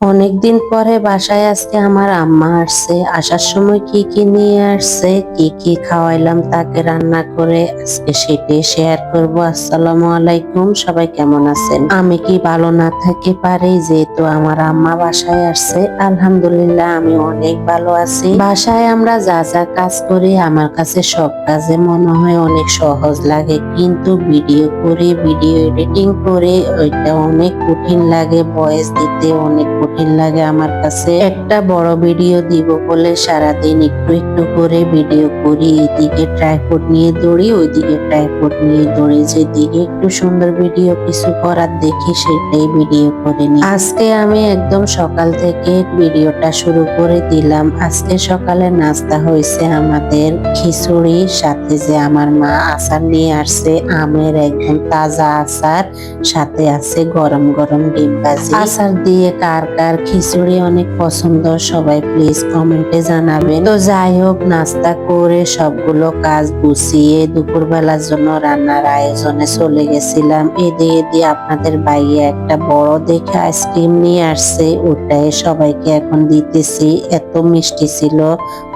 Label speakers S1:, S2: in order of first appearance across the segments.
S1: অনেকদিন পরে বাসায় আজকে আমার আম্মা আসছে। আসার সময় কি কি নিয়ে আসছে, কি কি খাওয়াইলাম তাকে রান্না করে আজকে সেটাই শেয়ার করব। আসসালামু আলাইকুম, সবাই কেমন আছেন? আমি কি ভালো না থাকতে পারি যেহেতু আমার আম্মা বাসায় আসছে? আলহামদুলিল্লাহ আমি অনেক ভালো আছি। বাসায় আমরা যা যা কাজ করি আমার কাছে সব কাজে মনে হয় অনেক সহজ লাগে, কিন্তু ভিডিও করে ভিডিও এডিটিং করে ওইটা অনেক কঠিন লাগে। ভয়েস দিতে অনেক কঠিন লাগে আমার কাছে। একটা বড় ভিডিও দিব বলে সারাদিন একটু একটু করে ভিডিও করি, এদিকে ট্রাইপড নিয়ে দৌড়ি, ওইদিকে ট্রাইপড নিয়ে দৌড়ি, যেদিকে একটু সুন্দর ভিডিও কিছু করার দেখি সেটাই ভিডিও করে নিই। আজকে আমি একদম সকাল থেকে ভিডিওটা শুরু করে দিলাম। আজকে সকালে নাস্তা হয়েছে আমাদের খিচুড়ির সাথে যে আমার মা আচার নিয়ে আসছে, আমের একদম তাজা আচার, সাথে আছে গরম গরম ডিম ভাজি। আচার দিয়ে কার কার খিচুড়ি অনেক পছন্দ সবাই প্লিজ কমেন্টে জানাবেন। তো যাই হোক, নাস্তা করে সবগুলো কাজ গুছিয়ে দুপুরবেলার জন্য রান্নার আয়োজনে চলে গেছিলাম। এদিকে আপনাদের ভাইয়া একটা বড় দেখে আইসক্রিম নিয়ে আসছে, ওটাই সবাইকে এখন দিতেছি। এত মিষ্টি ছিল,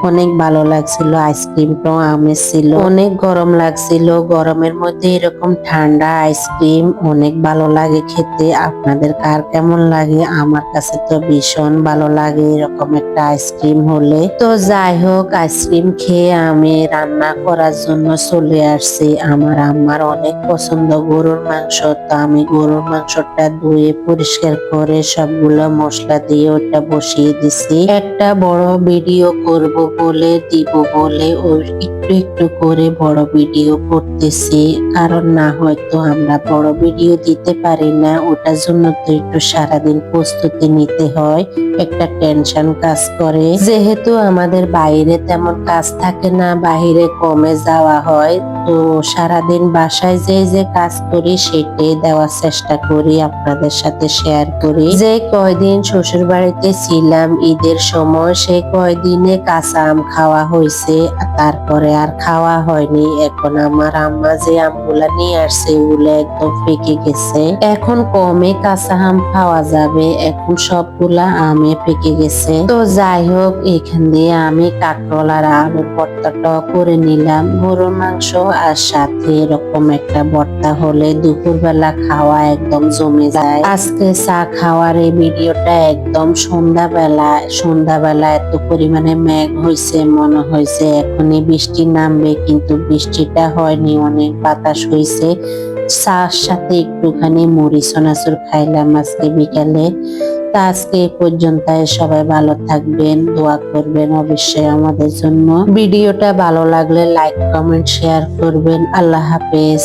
S1: অনেক ভালো লাগছিল। আইসক্রিমটাও আমের ছিল, অনেক গরম লাগছিল। গরমের মধ্যে এরকম ঠান্ডা আইসক্রিম অনেক ভালো লাগে খেতে। আপনাদের কার কেমন লাগে? আমার কাছে তো ভীষণ ভালো লাগে এরকম একটা আইসক্রিম হলে। তো যাই হোক, আইসক্রিম খেয়ে আমি রান্না করার জন্য চলে আসছি। আমার আম্মার অনেক পছন্দ গরুর মাংস, তো আমি গরুর মাংসটা ধুয়ে পরিষ্কার করে সবগুলো মশলা দিয়ে ওটা বসিয়ে দিছি। একটা বড় ভিডিও করব বলে দিব বলে ওই একটু একটু করে বড় ভিডিও করতেছি, কারণ না হয়তো আমরা বড় ভিডিও দিতে পারি না। ওটার জন্য তো একটু সারাদিন প্রস্তুতি নিতে হয়, একটা টেনশন কাজ করে। যেহেতু আমাদের বাইরে তেমন কাজ থাকে না, বাইরে কমে যাওয়া হয়, তো সারাদিন বাসায় যে কাজ করি সেটাই দেওয়ার চেষ্টা করি, আপনাদের সাথে শেয়ার করি। যে কয়দিন শ্বশুর বাড়িতে ছিলাম ঈদের সময়, সেই কয়দিনে কাঁচা আম খাওয়া হয়েছে, তারপরে আর খাওয়া হয়নি। এখন আমার আম্মা যে আমগুলা নিয়ে আসছে ওগুলো একদম পেকে গেছে, এখন কমে কাঁচা আম খাওয়া যাবে, এখন সবগুলা আমে পেকে গেছে। তো যাই হোক, এখান দিয়ে আমি কাঁকরোল আর আলুর ভর্তাটা করে নিলাম। গরুর মাংস আর সাথে এরকম একটা ভর্তা হলে দুপুরবেলা খাওয়া একদম জমে যায়। আজকে চা খাওয়ার এই ভিডিওটা একদম সন্ধ্যাবেলা এত পরিমাণে মেঘ হয়েছে, মনে হয়েছে এখনই বৃষ্টি নামবে, কিন্তু বৃষ্টিটা হয়নি, অনেক বাতাস হয়েছে। চার সাথে একটুখানি মুড়ি চানাচুর খাইলাম আজকে বিকালে। তা আজকে এই পর্যন্ত, সবাই ভালো থাকবেন, দোয়া করবেন অবশ্যই আমাদের জন্য। ভিডিওটা ভালো লাগলে লাইক কমেন্ট শেয়ার করবেন। আল্লাহ হাফেজ।